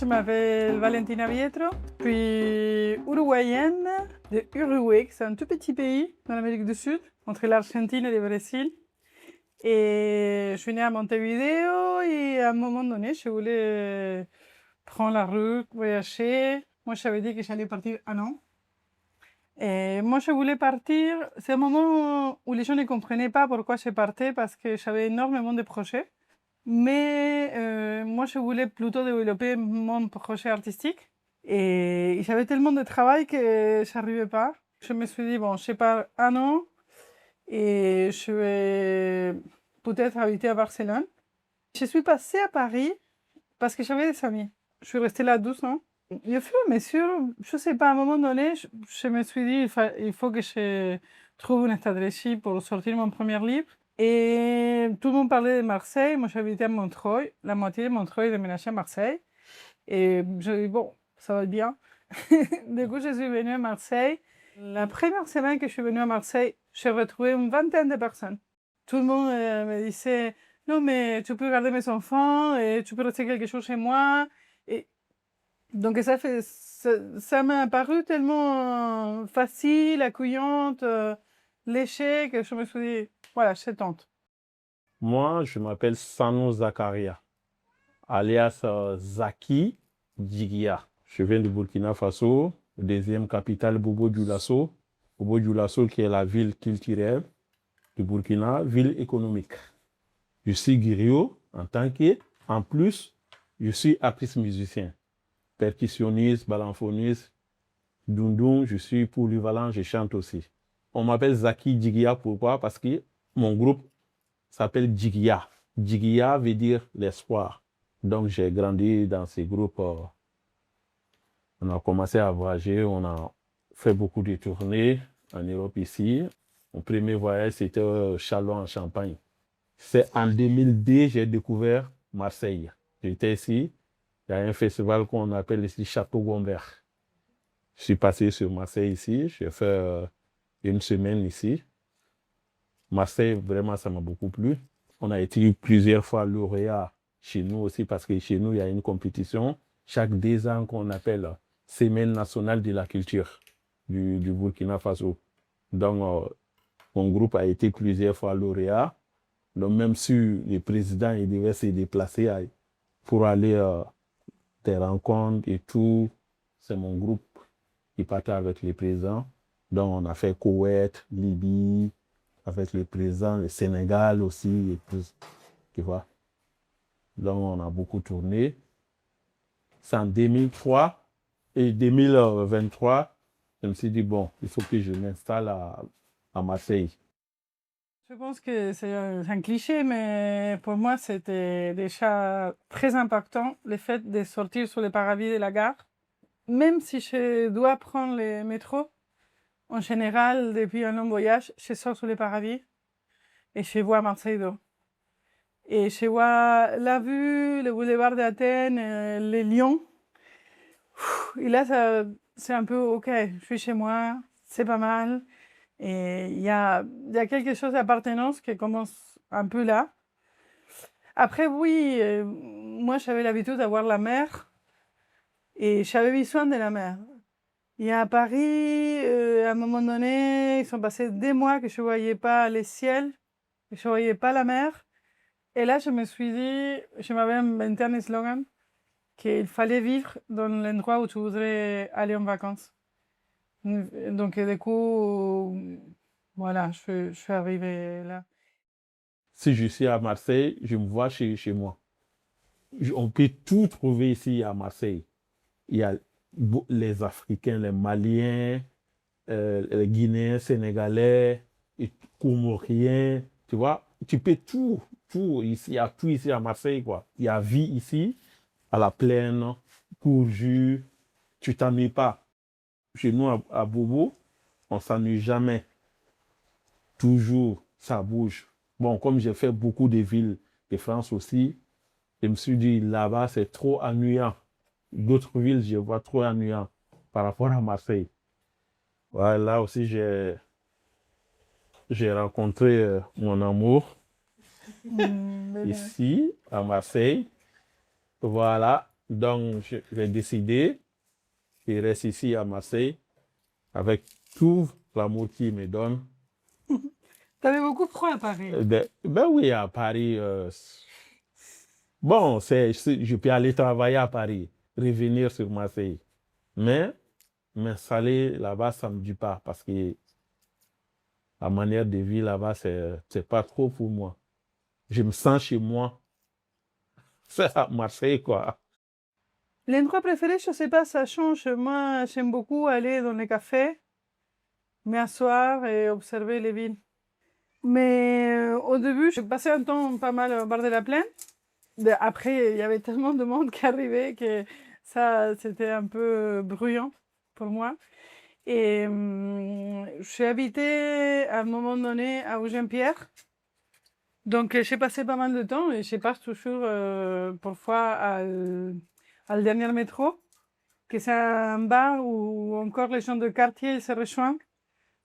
je m'appelle Valentina Vietro, je suis uruguayenne de Uruguay, c'est un tout petit pays dans l'Amérique du Sud, entre l'Argentine et le Brésil. Et je suis née à Montevideo et à un moment donné, je voulais prendre la route, voyager. Moi, j'avais dit que j'allais partir un an. Et moi, je voulais partir. C'est un moment où les gens ne comprenaient pas pourquoi je partais parce que j'avais énormément de projets. Mais moi, je voulais plutôt développer mon projet artistique. Et j'avais tellement de travail que je n'arrivais pas. Je me suis dit, bon, je pars un an et je vais peut-être habiter à Barcelone. Je suis passée à Paris parce que j'avais des amis. Je suis restée là 12 ans. Et au fur et à mesure, je ne sais pas, à un moment donné, je me suis dit, il faut que je trouve une stratégie pour sortir mon premier livre. Et tout le monde parlait de Marseille. Moi, j'habitais à Montreuil. La moitié de Montreuil déménageait à Marseille. Et je me dis, bon, ça va être bien. Du coup, je suis venue à Marseille. La première semaine que je suis venue à Marseille, j'ai retrouvé une vingtaine de personnes. Tout le monde me disait, non, mais tu peux garder mes enfants et tu peux rester quelque chose chez moi. Et donc, ça m'a paru tellement facile, accueillante, léché, que je me suis dit, voilà, je tente. Moi, je m'appelle Sano Zakaria, alias Zaki Djigia. Je viens du Burkina Faso, deuxième capitale Bobo Dioulasso. Bobo Dioulasso qui est la ville culturelle du Burkina, ville économique. Je suis griot en tant que, en plus, je suis artiste musicien, percussionniste, balanfoniste, dundun, je suis polyvalent, je chante aussi. On m'appelle Zaki Djigia, pourquoi? Parce que mon groupe s'appelle Djigia. Djigia veut dire l'espoir. Donc j'ai grandi dans ces groupes. On a commencé à voyager, on a fait beaucoup de tournées en Europe ici. Mon premier voyage, c'était Châlons en Champagne. C'est en 2002 j'ai découvert Marseille. J'étais ici. Il y a un festival qu'on appelle ici Château Gombert. Je suis passé sur Marseille ici. J'ai fait une semaine ici. Marseille, vraiment, ça m'a beaucoup plu. On a été plusieurs fois lauréat chez nous aussi parce que chez nous, il y a une compétition chaque 2 ans qu'on appelle Semaine nationale de la culture du Burkina Faso. Donc, mon groupe a été plusieurs fois lauréat. Donc, même si le président il devait se déplacer pour aller à des rencontres et tout, c'est mon groupe qui partait avec les présidents. Donc, on a fait Koweït, Libye, avec le président, le Sénégal aussi, et tout, tu vois. Donc, on a beaucoup tourné. C'est en 2003 et 2023, je me suis dit, bon, il faut que je m'installe à Marseille. Je pense que c'est un cliché, mais pour moi, c'était déjà très impactant le fait de sortir sur le parvis de la gare. Même si je dois prendre le métro, en général, depuis un long voyage, je sors sur le parvis et je vois Marseille d'eau. Et je vois la vue, le boulevard d'Athènes, les lions. Et là, c'est un peu, ok, je suis chez moi, c'est pas mal. Et il y a quelque chose d'appartenance qui commence un peu là. Après, oui, moi, j'avais l'habitude d'avoir la mer et j'avais besoin de la mer. Et à Paris, à un moment donné, ils sont passés des mois que je ne voyais pas le ciel, que je ne voyais pas la mer. Et là, je me suis dit, je m'avais inventé un slogan, qu'il fallait vivre dans l'endroit où tu voudrais aller en vacances. Donc, du coup, voilà, je suis arrivée là. Si je suis à Marseille, je me vois chez moi. On peut tout trouver ici à Marseille. Il y a les Africains, les Maliens, les Guinéens, Sénégalais, et Comoriens, tu vois. Tu peux tout ici. Il y a tout ici à Marseille, quoi. Il y a vie ici, à la plaine, Courjus, tu t'ennuies pas. Chez nous, à Bobo, on s'ennuie jamais. Toujours, ça bouge. Bon, comme j'ai fait beaucoup de villes de France aussi, je me suis dit, là-bas, c'est trop ennuyant. D'autres villes, je vois trop ennuyant par rapport à Marseille. Ouais, là aussi, j'ai rencontré mon amour Belle. ici, à Marseille. Voilà. Donc, j'ai décidé, je reste ici à Marseille avec tout l'amour qu'il me donne. T'avais beaucoup froid à Paris. Ben oui, à Paris, bon, je peux aller travailler à Paris, revenir sur Marseille. Mais m'installer là-bas, ça ne me dit pas parce que la manière de vivre là-bas, c'est pas trop pour moi. Je me sens chez moi. C'est à Marseille, quoi. L'endroit préféré, je sais pas, ça change. Moi, j'aime beaucoup aller dans les cafés, m'asseoir et observer les villes. Mais au début, j'ai passé un temps pas mal au bar de la Plaine. Après, il y avait tellement de monde qui arrivait que ça, c'était un peu bruyant pour moi. Et j'ai habité à un moment donné à Augent-Pierre. Donc, j'ai passé pas mal de temps et je passe toujours parfois à le dernier métro, que c'est un bar où encore les gens de quartier ils se rejoignent.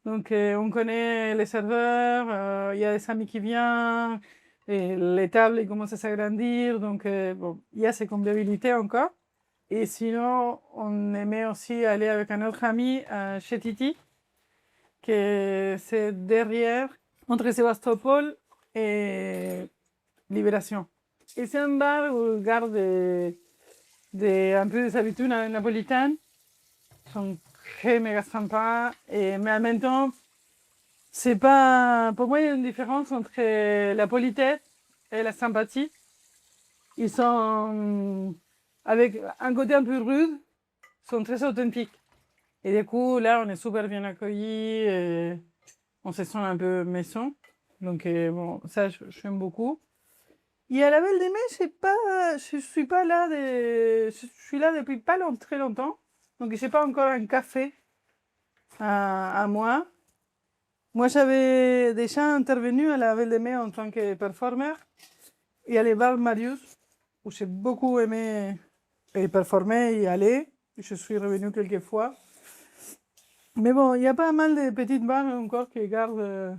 Donc, on connaît les serveurs, il y a des amis qui viennent, et les tables ils commencent à s'agrandir. Donc, bon, il y a ces convivialités encore. Et sinon, on aimait aussi aller avec un autre ami chez Titi, que c'est derrière, entre Sébastopol et Libération. Et c'est un bar où on garde un peu des habitudes napolitaines. Ils sont très méga sympas. Mais en même temps, c'est pas. Pour moi, il y a une différence entre la politesse et la sympathie. Ils sont avec un côté un peu rude, sont très authentiques. Et du coup, là, on est super bien accueillis. Et on se sent un peu maison. Donc, bon, ça, j'aime beaucoup. Et à la Belle des Mers, je suis pas là je suis là depuis pas très longtemps. Donc, j'ai pas encore un café à moi. Moi, j'avais déjà intervenu à la Belle des Mers en tant que performeur. Et à les bars Marius, où j'ai beaucoup aimé performer et aller. Je suis revenu quelques fois. Mais bon, il y a pas mal de petites bars encore qui gardent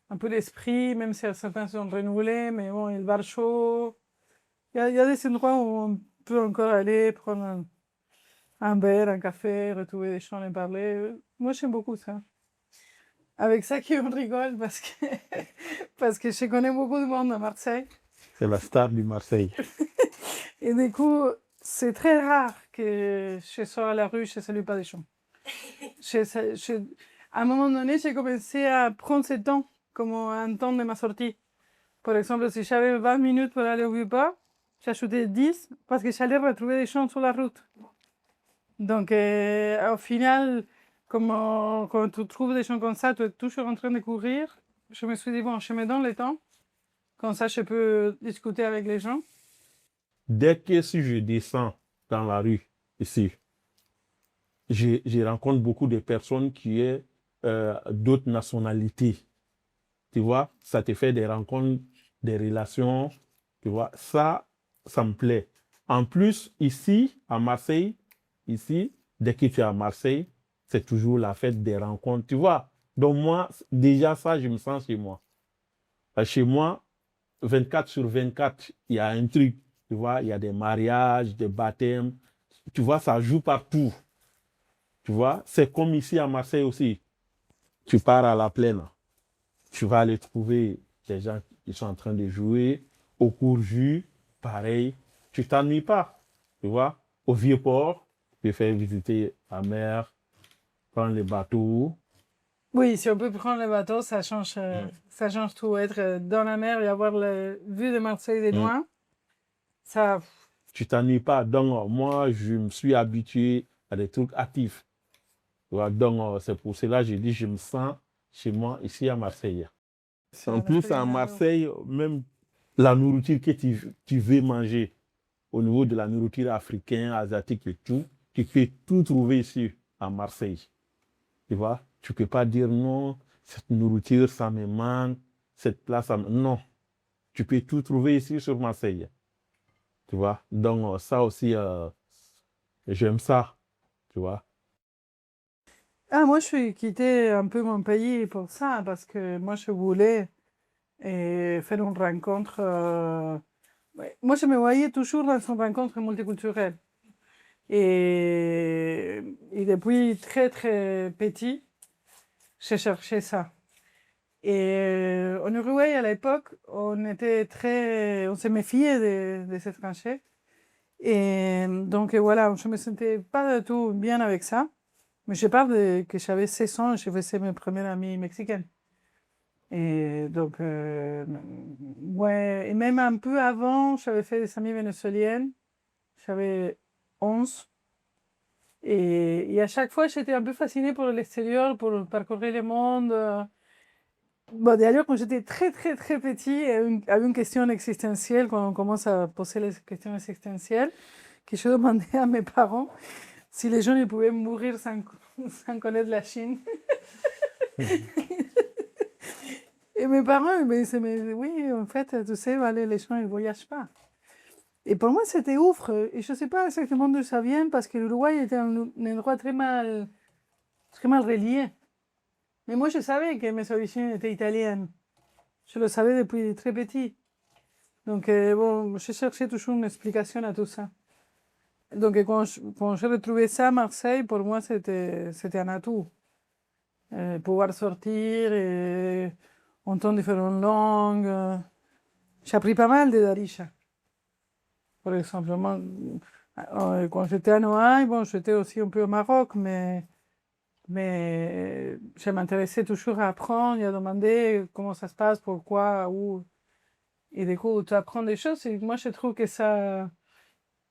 un peu l'esprit, même si certains sont renouvelés. Mais bon, il y a le bar chaud. Il y a des endroits où on peut encore aller prendre un verre, un café, retrouver des gens et parler. Moi, j'aime beaucoup ça. Avec ça qu'on rigole parce que, parce que je connais beaucoup de monde à Marseille. C'est la star du Marseille. Et du coup, c'est très rare que je sois à la rue, je ne salue pas des gens. À un moment donné, j'ai commencé à prendre ce temps comme un temps de ma sortie. Par exemple, si j'avais 20 minutes pour aller au Vieux-Port, j'ajoutais 10 parce que j'allais retrouver des gens sur la route. Donc, au final, quand tu trouves des gens comme ça, tu es toujours en train de courir. Je me suis dit, bon, je me donne le temps. Comme ça, je peux discuter avec les gens. Dès que si je descends dans la rue, ici, je rencontre beaucoup de personnes qui ont d'autres nationalités. Tu vois, ça te fait des rencontres, des relations. Tu vois, ça me plaît. En plus, ici, à Marseille, ici, dès que tu es à Marseille, c'est toujours la fête des rencontres. Tu vois, donc moi, déjà ça, je me sens chez moi. Chez moi, 24 sur 24, il y a un truc. Tu vois, il y a des mariages, des baptêmes. Tu vois, ça joue partout. Tu vois, c'est comme ici à Marseille aussi. Tu pars à la plaine, tu vas aller trouver des gens qui sont en train de jouer au cours-jus, pareil. Tu t'ennuies pas. Tu vois, au Vieux-Port, tu peux faire visiter la mer, prendre les bateaux. Oui, si on peut prendre le bateau, ça change tout. Être dans la mer et avoir la vue de Marseille de loin, ça. Tu t'ennuies pas. Donc, moi, je me suis habitué à des trucs actifs. Tu vois, donc, c'est pour cela que je dis, je me sens chez moi ici à Marseille. En plus, à Marseille, même la nourriture que tu veux manger, au niveau de la nourriture africaine, asiatique et tout, tu peux tout trouver ici à Marseille. Tu vois, tu ne peux pas dire non, cette nourriture, ça me manque, cette place, ça me... Non, tu peux tout trouver ici sur Marseille. Tu vois, donc ça aussi, j'aime ça, tu vois. Ah, moi, je suis quitté un peu mon pays pour ça, parce que moi, je voulais faire une rencontre Ouais. Moi, je me voyais toujours dans une rencontre multiculturelle. Et depuis très, très petit, j'ai cherché ça. Et en Uruguay, à l'époque, on se méfiait des étrangers. Et donc, voilà, je me sentais pas du tout bien avec ça. Mais je parle que j'avais 16 ans et je faisais mes premières amies mexicaines. Et donc, ouais, et même un peu avant, j'avais fait des amies vénézuéliennes. J'avais 11. Et à chaque fois, j'étais un peu fascinée pour l'extérieur, pour parcourir le monde. Bon, d'ailleurs, quand j'étais très, très, très petit, il y avait une question existentielle, quand on commence à poser les questions existentielles, que je demandais à mes parents si les gens ils pouvaient mourir sans connaître la Chine. Et mes parents, ils me disaient, mais oui, en fait, tu sais, allez, les gens, ils ne voyagent pas. Et pour moi, c'était ouf. Et je ne sais pas exactement d'où ça vient, parce que l'Uruguay était un endroit très mal relié. Mais moi, je savais que mes origines étaient italiennes. Je le savais depuis très petit. Donc, bon, j'ai cherché toujours une explication à tout ça. Donc, quand j'ai retrouvé ça à Marseille, pour moi, c'était un atout. Pouvoir sortir et entendre différentes langues. J'ai appris pas mal de Darisha. Par exemple, quand j'étais à Noailles, bon, j'étais aussi un peu au Maroc, mais je m'intéressais toujours à apprendre et à demander comment ça se passe, pourquoi, où. Et du coup, tu apprends des choses et moi, je trouve que ça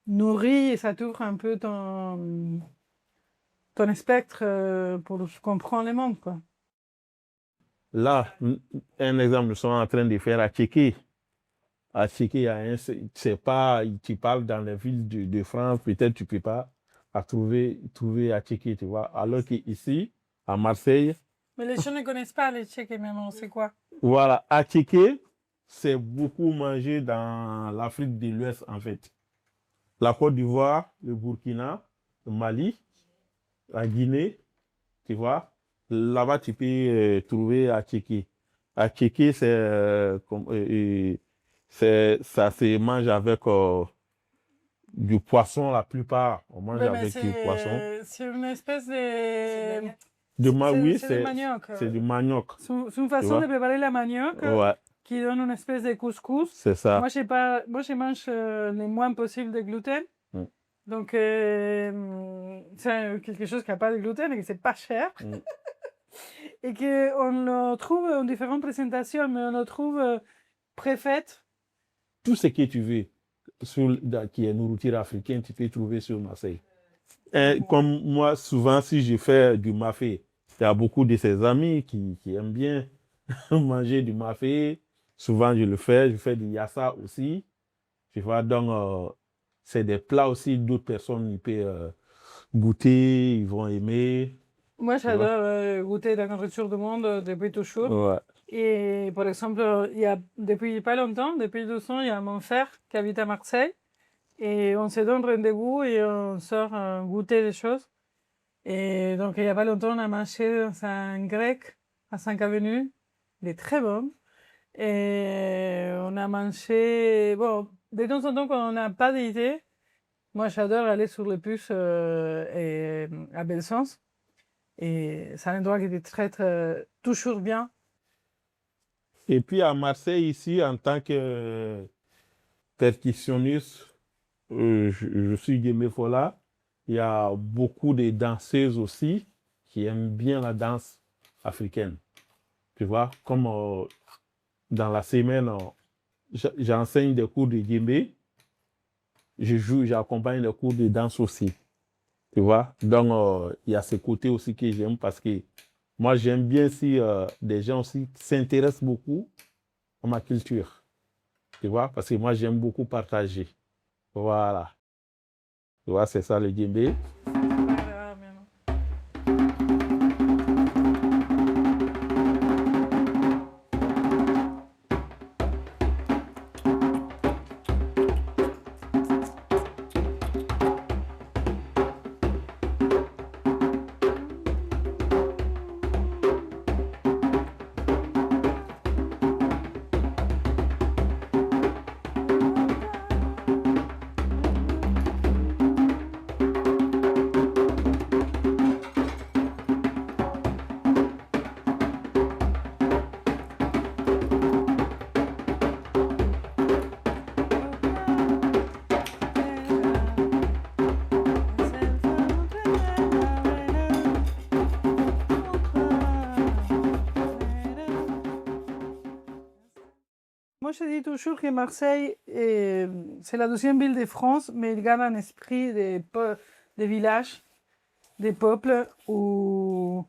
nourrit et ça t'ouvre un peu ton spectre pour comprendre le monde, quoi. Là, un exemple, nous sommes en train de faire à Tchéquie. À Tchéquie, c'est pas, tu parles dans les villes de France, peut-être tu peux pas trouver à Tchéquie, tu vois. Alors qu'ici, à Marseille, Mais les gens ne connaissent pas les Tchèques, même, c'est quoi? voilà, à Tchéquie, c'est beaucoup mangé dans l'Afrique de l'Ouest, en fait. La Côte d'Ivoire, le Burkina, le Mali, la Guinée, tu vois. Là-bas, tu peux trouver à Tchéquie. À Tchéquie, ça se mange avec du poisson, la plupart. On mange Mais avec du poisson. c'est une espèce Oui, c'est du manioc. c'est du manioc. C'est une façon de préparer la manioc Ouais, qui donne une espèce de couscous. c'est ça. Moi, je mange le moins possible de gluten. Mm. Donc, c'est quelque chose qui n'a pas de gluten et que c'est pas cher. Mm. Et qu'on le trouve en différentes présentations, mais on le trouve préfait. Tout ce que tu veux qui est nourriture africaine, tu peux trouver sur Marseille. Comme moi, souvent, si je fais du mafé, il y a beaucoup de ses amis qui aiment bien manger du mafé. Souvent, je fais du yassa aussi. Tu vois, donc, c'est des plats aussi, d'autres personnes ils peuvent goûter, ils vont aimer. Moi, j'adore goûter la nourriture du monde depuis toujours. Ouais. Et par exemple, depuis pas longtemps, depuis 12 ans, il y a mon frère qui habite à Marseille. Et on se donne rendez-vous et on sort goûter des choses. Et donc, il n'y a pas longtemps, on a mangé dans un grec à 5 Avenue. Il est très bon. Et on a mangé. Bon, de temps en temps, quand on n'a pas d'idée, moi, j'adore aller sur les puces à Belsunce. Et c'est un endroit qui est très, très, toujours bien. Et puis à Marseille, ici, en tant que percussionniste, je suis Guémé Fola. Il y a beaucoup de danseuses aussi qui aiment bien la danse africaine. Tu vois, comme dans la semaine, j'enseigne des cours de djembé. J'accompagne des cours de danse aussi. Tu vois, donc il y a ce côté aussi que j'aime parce que moi, j'aime bien si des gens aussi s'intéressent beaucoup à ma culture. Tu vois, parce que moi, j'aime beaucoup partager. Voilà. Tu vois, c'est ça le djembé. Moi, je dis toujours que Marseille, c'est la deuxième ville de France, mais il garde un esprit des villages, des peuples où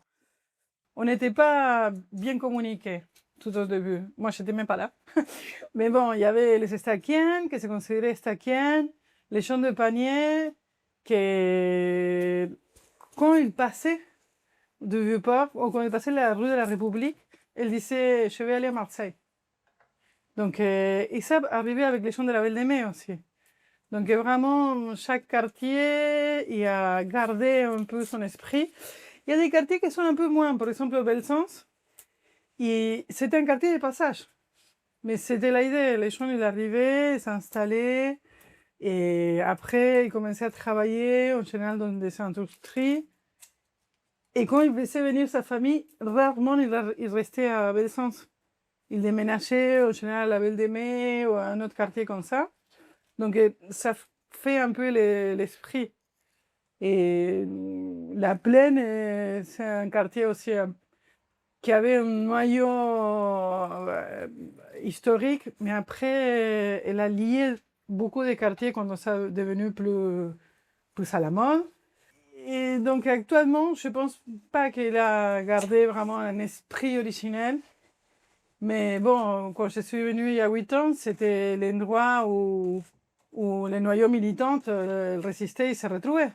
on n'était pas bien communiqués tout au début. Moi, je n'étais même pas là. Mais bon, il y avait les Estaquiens, qui se considéraient Estaquiens, les champs de panier, que quand ils passaient du Vieux-Port, ou quand ils passaient la rue de la République, ils disaient, je vais aller à Marseille. Donc, et ça arrivait avec les champs de la Belle de Mai aussi. Donc, vraiment, chaque quartier, il a gardé un peu son esprit. Il y a des quartiers qui sont un peu moins, par exemple, Belsange. Et c'était un quartier de passage. Mais c'était l'idée. Les gens, ils arrivaient, ils s'installaient. Et après, ils commençaient à travailler, en général, dans des industries. Et quand il faisait venir sa famille, rarement il restait à Belsange. Il déménageait, en général, à la Belle de Mai ou à un autre quartier comme ça. Donc, ça fait un peu l'esprit. Et la Plaine, c'est un quartier aussi qui avait un noyau historique, mais après, elle a lié beaucoup de quartiers quand ça est devenu plus à la mode. Et donc, actuellement, je pense pas qu'elle a gardé vraiment un esprit originel. Mais bon, quand je suis venue il y a 8 ans, c'était l'endroit où les noyaux militants résistaient et se retrouvaient.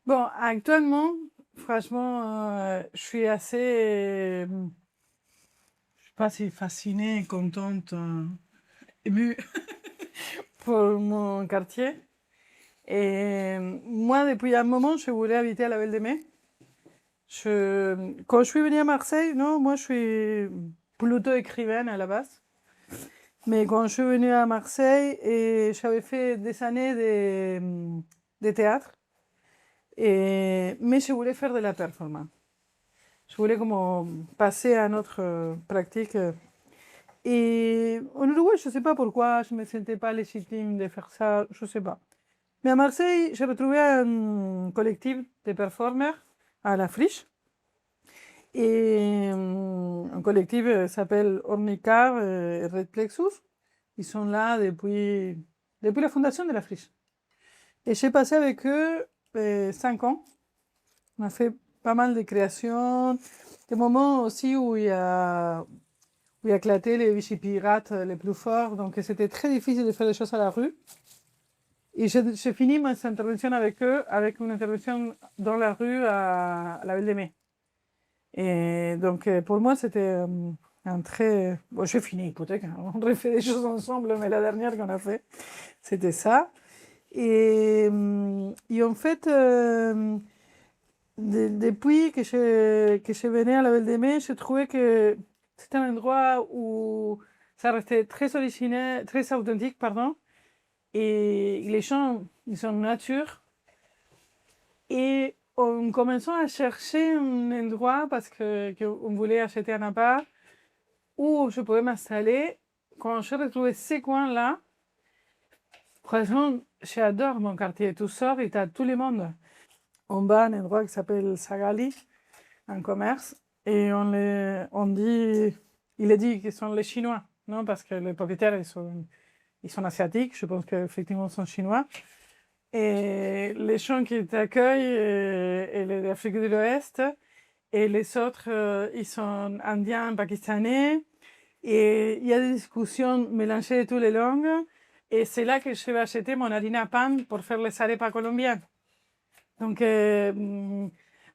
Bon, actuellement, franchement, je suis assez, je sais pas si fascinée, contente, émue pour mon quartier. Et moi, depuis un moment, je voulais habiter à la Belle de Mai. Quand je suis venue à Marseille, non, moi, je suis plutôt écrivaine à la base. Mais quand je suis venue à Marseille, et j'avais fait des années de théâtre, mais je voulais faire de la performance. Je voulais comme passer à notre pratique. Et en Uruguay, je ne sais pas pourquoi, je ne me sentais pas légitime de faire ça, je ne sais pas. Mais à Marseille, j'ai retrouvé un collectif de performers à la Friche. Et un collectif s'appelle Ornicar et Red Plexus. Ils sont là depuis la fondation de la Friche. Et j'ai passé avec eux 5 ans. On a fait pas mal de créations, des moments aussi où il a éclaté les Vichy-pirates les plus forts. Donc c'était très difficile de faire des choses à la rue. Et j'ai fini mes interventions avec eux avec une intervention dans la rue à la Belle de Mai. Et donc pour moi, c'était un très... Bon, j'ai fini, peut-être qu'on refait des choses ensemble, mais la dernière qu'on a fait, c'était ça. Et en fait, depuis que je venais à la Belle de Mai, je trouvais que c'était un endroit où ça restait très original, très authentique, pardon. Et les gens, ils sont nature. Et en commençant à chercher un endroit parce qu'on voulait acheter un appart où je pouvais m'installer, quand j'ai retrouvé ces coins-là, franchement, j'adore mon quartier. Tu sors et tu as tout le monde. En bas, un endroit qui s'appelle Sagali, un commerce, et on dit, il est dit qu'ils sont les Chinois, non? Parce que les propriétaires, ils sont asiatiques, je pense qu'effectivement, ils sont chinois. Et les gens qui t'accueillent, et les d'Afrique de l'Ouest, et les autres, ils sont indiens, pakistanais, et il y a des discussions mélangées de toutes les langues, et c'est là que je vais acheter mon harina pan pour faire les arepas colombiennes. Donc,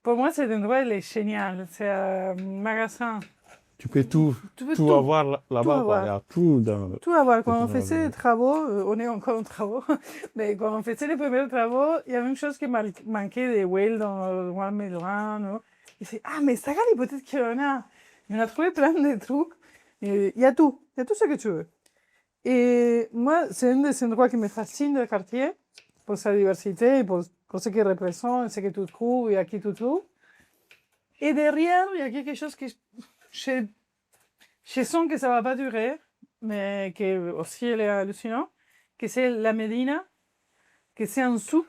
pour moi, cet endroit, il est génial. C'est un magasin. Tu peux tout, Tu peux tout avoir tout là-bas, quoi. Il y avoir. a tout dans Tout avoir. cet Quand on endroit. faisait les travaux, on est encore en travaux, mais quand on faisait les premiers travaux, il y avait une chose qui manquait de Well dans le Juan Medrano. Et c'est, ah, mais ça, peut-être qu'il y en a. Et on a trouvé plein de trucs. Et il y a tout. Il y a tout ce que tu veux. Et moi, c'est un des endroits qui me fascine le quartier, pour sa diversité, pour ce qu'il représente, ce que tu trouves et à qui tu trouves. Et derrière, il y a quelque chose que je sens que ça ne va pas durer, mais qui aussi elle est hallucinant, que c'est la Médina, que c'est un souk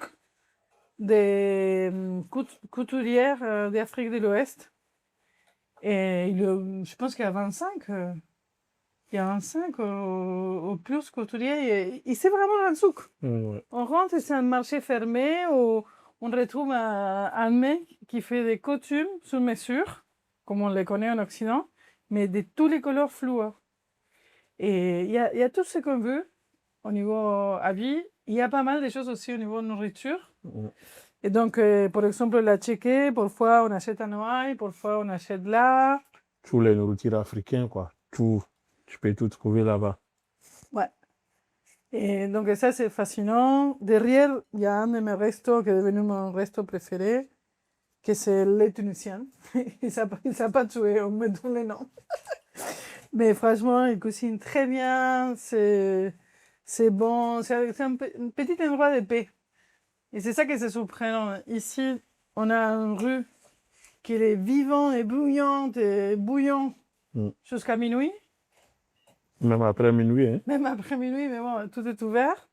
des couturières d'Afrique de l'Ouest. Et je pense qu'il y a 25 il y a un 5 au plus couturier, et c'est vraiment un souk. Ouais. On rentre et c'est un marché fermé où on retrouve un mec qui fait des costumes sur mesure, comme on les connaît en Occident, mais de tous les couleurs fluo. Et il y a tout ce qu'on veut au niveau habits. Il y a pas mal de choses aussi au niveau nourriture. Mm. Et donc, par exemple, la tchéké, parfois on achète à Noailles, parfois on achète là. Tous les nourritures africaines, quoi. Tout. Tu peux tout trouver là-bas. Ouais. Et donc, ça, c'est fascinant. Derrière, il y a un de mes restos qui est devenu mon resto préféré, que c'est les Tunisiens. Ils savent pas tuer, on me donne les noms. Mais franchement, ils cuisinent très bien, c'est bon, c'est un petit endroit de paix. Et c'est ça qui est surprenant. Ici, on a une rue qui est vivante et bouillante et bouillante Mm. jusqu'à minuit. Même après minuit, hein. Même après minuit, mais bon, tout est ouvert.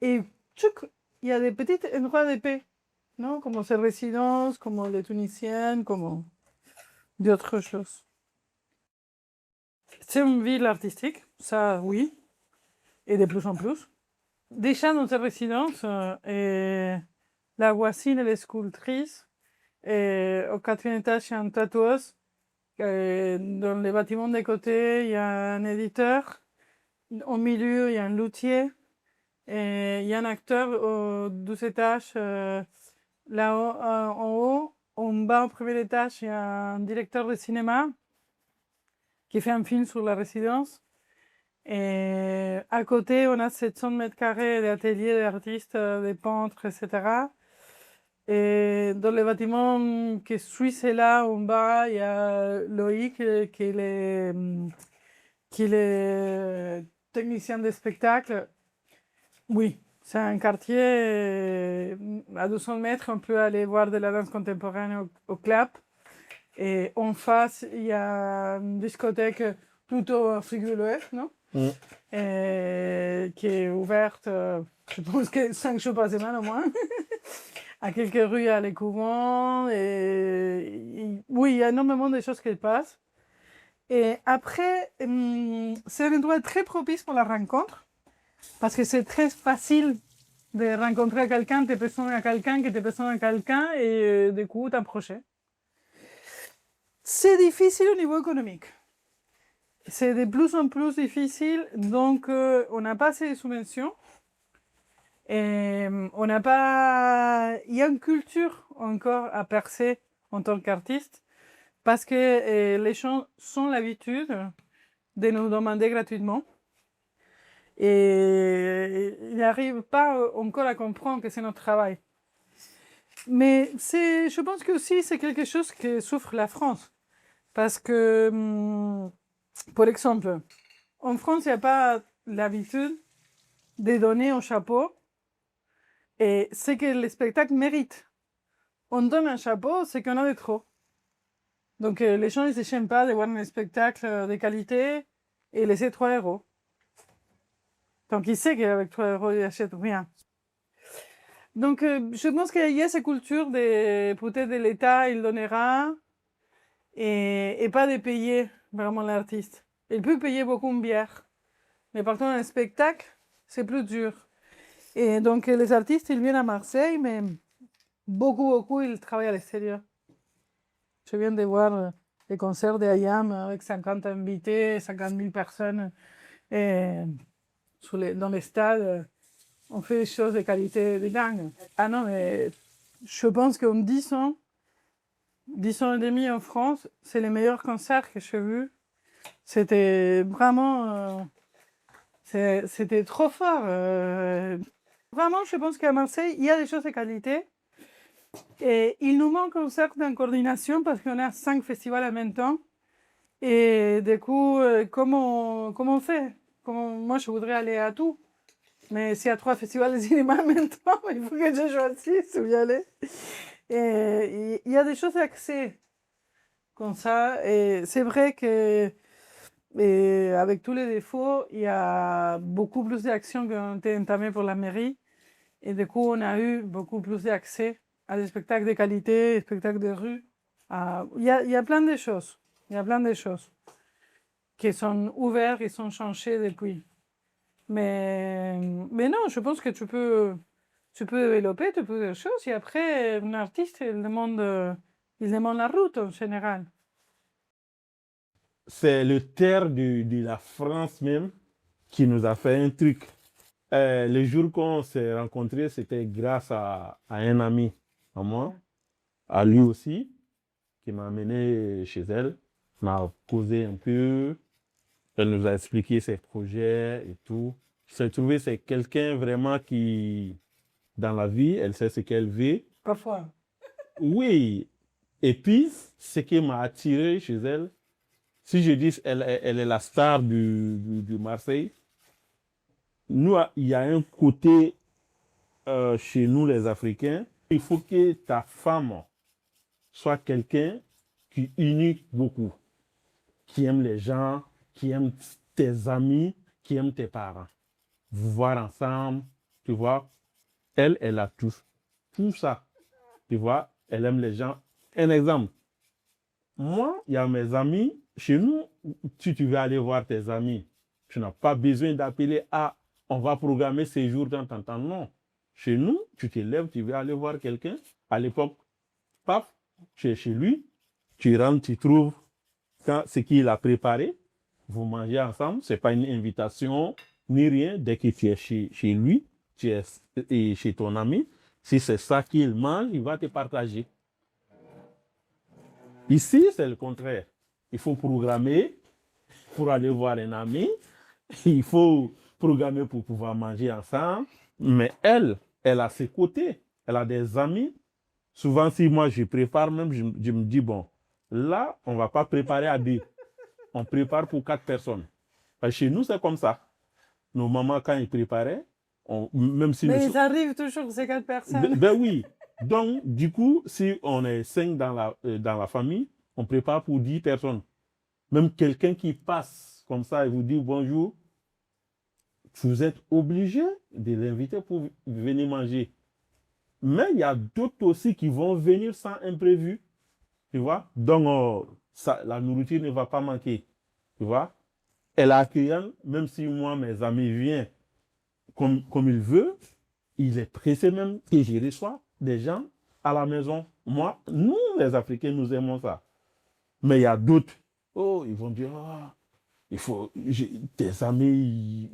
Et tchouk, il y a des petits endroits de paix, non? Comme ces résidences, comme les Tunisiennes, comme d'autres choses. C'est une ville artistique, ça oui, et de plus en plus. Déjà dans cette résidence, la voisine, elle est sculptrice. Et au quatrième étage, il y a une tatoueuse. Dans les bâtiments des côtés, il y a un éditeur. Au milieu, il y a un luthier. Et il y a un acteur au 12 étages. Là-haut, en haut, en bas, au premier étage, il y a un directeur de cinéma qui fait un film sur la résidence. Et à côté, on a 700 mètres carrés d'ateliers d'artistes, des peintres, etc. Et dans le bâtiment qui suit là en bas, il y a Loïc qui est technicien de spectacle. Oui, c'est un quartier à 200 mètres, on peut aller voir de la danse contemporaine au club. Et en face, il y a une discothèque plutôt Afrique de l'Ouest, non? Mm. Qui est ouverte, je pense que 5 jours par semaine au moins. À quelques rues, à les couvents. Oui, il y a énormément de choses qui passent. Et après, c'est un endroit très propice pour la rencontre, parce que c'est très facile de rencontrer quelqu'un, de personnes à quelqu'un, qui te personne à quelqu'un, et du coup, t'approcher. C'est difficile au niveau économique. C'est de plus en plus difficile, donc on n'a pas assez de subventions. Et on n'a pas. Il y a une culture encore à percer en tant qu'artiste, parce que les gens ont l'habitude de nous demander gratuitement. Et ils n'arrivent pas encore à comprendre que c'est notre travail. Mais je pense que aussi c'est quelque chose que souffre la France. Parce que, par exemple, en France, il n'y a pas l'habitude de donner un chapeau. Et c'est que le spectacle mérite. On donne un chapeau, c'est qu'on a de trop. Donc les gens, ils ne se gênent pas de voir un spectacle de qualité et laisser 3 euros. Donc ils savent qu'avec 3 euros, ils n'achètent rien. Donc je pense qu'il y a cette culture de peut-être de l'État, il donnera, et pas de payer vraiment l'artiste. Il peut payer beaucoup une bière. Mais par contre, un spectacle, c'est plus dur. Et donc les artistes, ils viennent à Marseille, mais beaucoup, ils travaillent à l'extérieur. Je viens de voir les concerts de IAM avec 50 invités, 50 000 personnes. Et dans les stades, on fait des choses de qualité de dingue. Ah non, mais je pense qu'en 10 ans, 10 ans et demi en France, c'est les meilleurs concerts que j'ai vus. C'était vraiment... c'était trop fort. Vraiment, je pense qu'à Marseille, il y a des choses de qualité. Et il nous manque une certaine coordination parce qu'on a 5 festivals en même temps. Et du coup, comment on fait? Moi, je voudrais aller à tout. Mais s'il y a 3 festivals de cinéma en même temps, il faut que je choisisse où y aller. Et il y a des choses d'accès comme ça. Et c'est vrai que, avec tous les défauts, il y a beaucoup plus d'actions qui ont été entamées pour la mairie. Et du coup, on a eu beaucoup plus d'accès à des spectacles de qualité, des spectacles de rue. Il y a plein de choses. Il y a plein de choses qui sont ouverts, qui sont changés depuis. Mais non, je pense que tu peux développer, tu peux des choses. Et après, un artiste, il demande la route en général. C'est le terre de la France même qui nous a fait un truc. Le jour qu'on s'est rencontrés, c'était grâce à un ami à moi, à lui aussi, qui m'a amené chez elle, m'a causé un peu, elle nous a expliqué ses projets et tout. J'ai trouvé que c'est quelqu'un vraiment qui, dans la vie, elle sait ce qu'elle veut. Parfois. Oui. Et puis, ce qui m'a attiré chez elle, si je dis elle est la star du Marseille, nous, il y a un côté chez nous, les Africains, il faut que ta femme soit quelqu'un qui unit beaucoup, qui aime les gens, qui aime tes amis, qui aime tes parents. Vous voir ensemble, tu vois. Elle a tout ça. Tu vois, elle aime les gens. Un exemple. Moi, il y a mes amis. Chez nous, si tu veux aller voir tes amis, tu n'as pas besoin d'appeler à on va programmer ces jours dans ton temps. Non. Chez nous, tu te lèves, tu veux aller voir quelqu'un. À l'époque, paf, tu es chez lui, tu rentres, tu trouves ce qu'il a préparé. Vous mangez ensemble. Ce n'est pas une invitation ni rien. Dès que tu es chez lui, tu es chez ton ami. Si c'est ça qu'il mange, il va te partager. Ici, c'est le contraire. Il faut programmer pour aller voir un ami. Il faut programmer pour pouvoir manger ensemble. Mais elle a ses côtés. Elle a des amis. Souvent, si moi je prépare, même je me dis, bon, là, on ne va pas préparer à 2. On prépare pour 4 personnes. Parce que chez nous, c'est comme ça. Nos mamans, quand ils préparaient, même si mais ils arrivent toujours, ces 4 personnes. Ben oui. Donc, du coup, si on est 5 dans la famille, on prépare pour 10 personnes. Même quelqu'un qui passe comme ça et vous dit bonjour, vous êtes obligé de l'inviter pour venir manger. Mais il y a d'autres aussi qui vont venir sans imprévu. Tu vois? Donc, la nourriture ne va pas manquer. Tu vois? Elle est accueillante, même si moi, mes amis viennent comme il veut, il est pressé même que je reçois des gens à la maison. Moi, nous, les Africains, nous aimons ça. Mais il y a d'autres. Oh, ils vont dire, il faut, tes amis,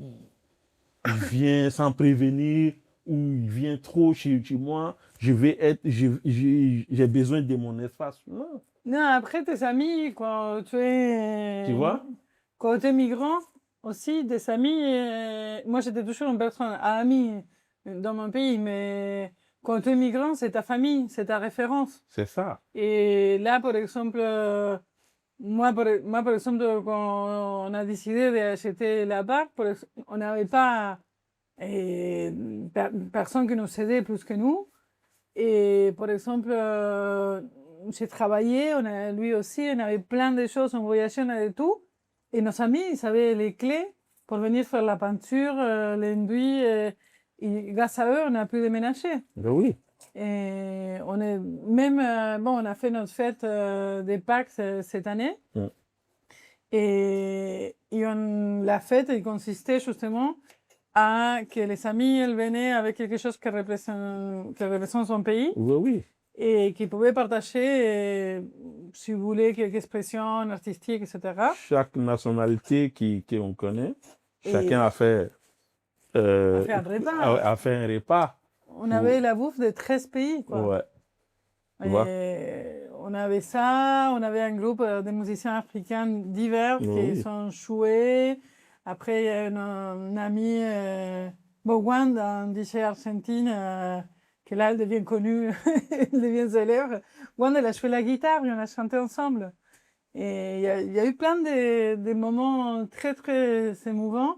ils viennent sans prévenir ou ils viennent trop chez moi. J'ai besoin de mon espace. Non. Non, après, tes amis, quand tu es... Tu vois? Quand tu es migrant, aussi, des amis... moi, j'étais toujours une personne amie dans mon pays, mais quand tu es migrant, c'est ta famille, c'est ta référence. C'est ça. Et là, par exemple, moi, par exemple, quand on a décidé d'acheter la barque, on n'avait pas personne qui nous aidait plus que nous. Et par exemple, j'ai travaillé, lui aussi, on avait plein de choses, on voyageait, on avait tout. Et nos amis, ils avaient les clés pour venir faire la peinture, l'enduit. Et grâce à eux, on a pu déménager. Ben oui. Et on est même, bon, on a fait notre fête des Pâques cette année. Et la fête, elle consistait justement à que les amis, elles venaient avec quelque chose qui représente son pays. Oui, oui. Et qui pouvaient partager, si vous voulez, quelques expressions artistiques, etc. Chaque nationalité qu'on connaît, chacun a fait un repas. A fait un repas. On avait la bouffe de 13 pays, quoi. Ouais. On avait ça, on avait un groupe de musiciens africains divers qui sont joués. Après, il y a un ami, Bowan, un DJ argentine, que là, elle devient connue, elle devient célèbre. Bowan, elle a joué la guitare et on a chanté ensemble. Et il y a eu plein de moments très, très émouvants.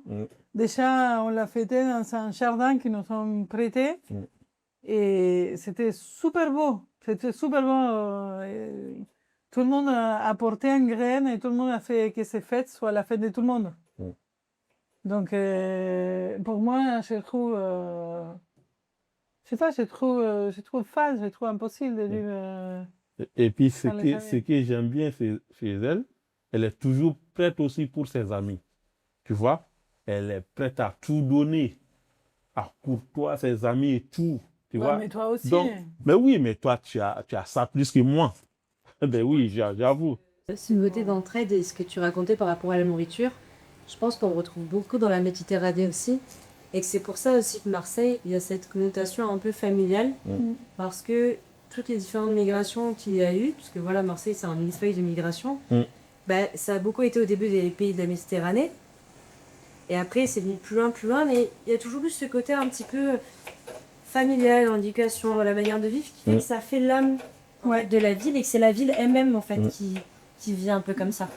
Déjà, on l'a fêté dans un jardin qu'ils nous ont prêté. Et c'était super beau. C'était super beau. Tout le monde a apporté une graine et tout le monde a fait que cette fête soit la fête de tout le monde. Donc, pour moi, je trouve... je sais pas, je trouve fade, je trouve impossible de vivre... Et puis, ce que j'aime bien chez elle, elle est toujours prête aussi pour ses amis. Tu vois? Elle est prête à tout donner. Pour toi, ses amis et tout. Tu Ouais, vois? mais toi aussi. Donc, mais oui, mais toi, tu as ça plus que moi. Ben oui, j'avoue. Ce côté d'entraide et ce que tu racontais par rapport à la nourriture, je pense qu'on retrouve beaucoup dans la Méditerranée aussi. Et que c'est pour ça aussi que Marseille, il y a cette connotation un peu familiale. Mm. Parce que toutes les différentes migrations qu'il y a eu, parce que voilà, Marseille, c'est un millefeuille de migration, bah, ça a beaucoup été au début des pays de la Méditerranée. Et après, c'est venu plus loin, mais il y a toujours eu ce côté un petit peu familial, l'éducation, la manière de vivre, qui fait que ça fait l'âme de la ville et que c'est la ville elle-même, en fait, qui vit un peu comme ça.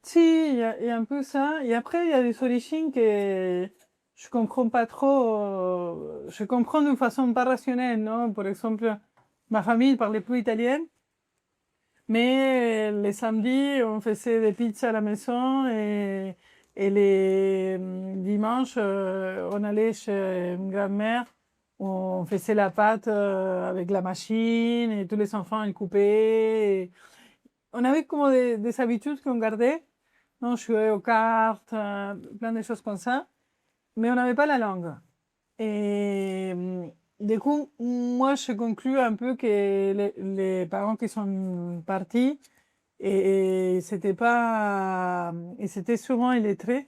Si, il y a un peu ça. Et après, il y a des origines que je comprends pas trop. Je comprends d'une façon pas rationnelle, non? Par exemple, ma famille ne parlait plus italien. Mais les samedis, on faisait des pizzas à la maison et les dimanches, on allait chez une grand-mère, on faisait la pâte avec la machine et tous les enfants ils coupaient. On avait comme des habitudes qu'on gardait. On jouait aux cartes, plein de choses comme ça, mais on n'avait pas la langue. Et du coup, moi, je conclus un peu que les parents qui sont partis, et c'était pas, et c'était souvent illettrés.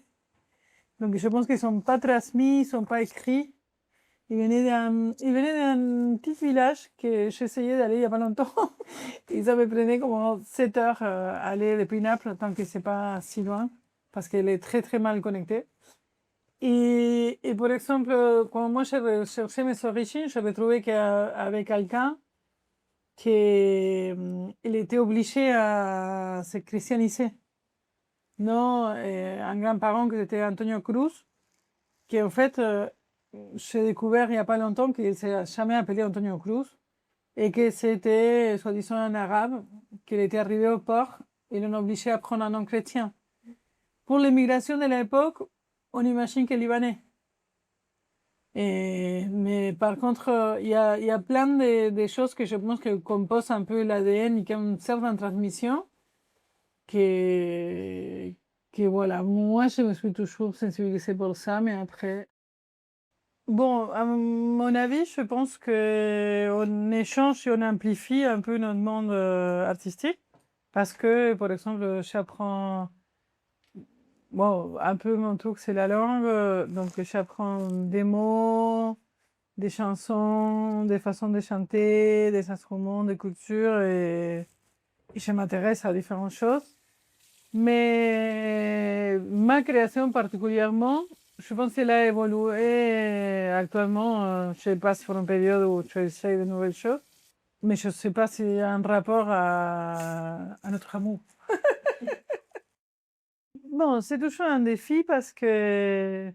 Donc, je pense qu'ils sont pas transmis, ils sont pas écrits. Ils venaient d'un petit village que j'essayais d'aller il y a pas longtemps. Ils avaient pris comme 7 heures à aller depuis Naples, tant que c'est pas si loin, parce qu'elle est très très mal connectée. Et par exemple, quand moi j'ai recherché mes origines, j'ai trouvé qu'avec quelqu'un il était obligé à se christianiser. Non, un grand-parent qui était Antonio Cruz, qui en fait, j'ai découvert il n'y a pas longtemps qu'il ne s'est jamais appelé Antonio Cruz et que c'était, soi-disant, un arabe, qu'il était arrivé au port et l'on obligeait à prendre un nom chrétien. Pour l'immigration de l'époque, on imagine que libanais. Mais par contre, il y a plein de choses que je pense que composent un peu l'ADN et qui ont une certaine transmission que, que voilà, moi je me suis toujours sensibilisée pour ça, mais après. Bon, à mon avis, je pense qu'on échange et on amplifie un peu notre monde artistique parce que, par exemple, j'apprends. Bon, un peu mon truc, c'est la langue, donc j'apprends des mots, des chansons, des façons de chanter, des instruments, des cultures et je m'intéresse à différentes choses. Mais ma création particulièrement, je pense qu'elle a évolué actuellement. Je passe pour une période où j'essaie de nouvelles choses, mais je ne sais pas s'il y a un rapport à notre amour. Bon, c'est toujours un défi parce que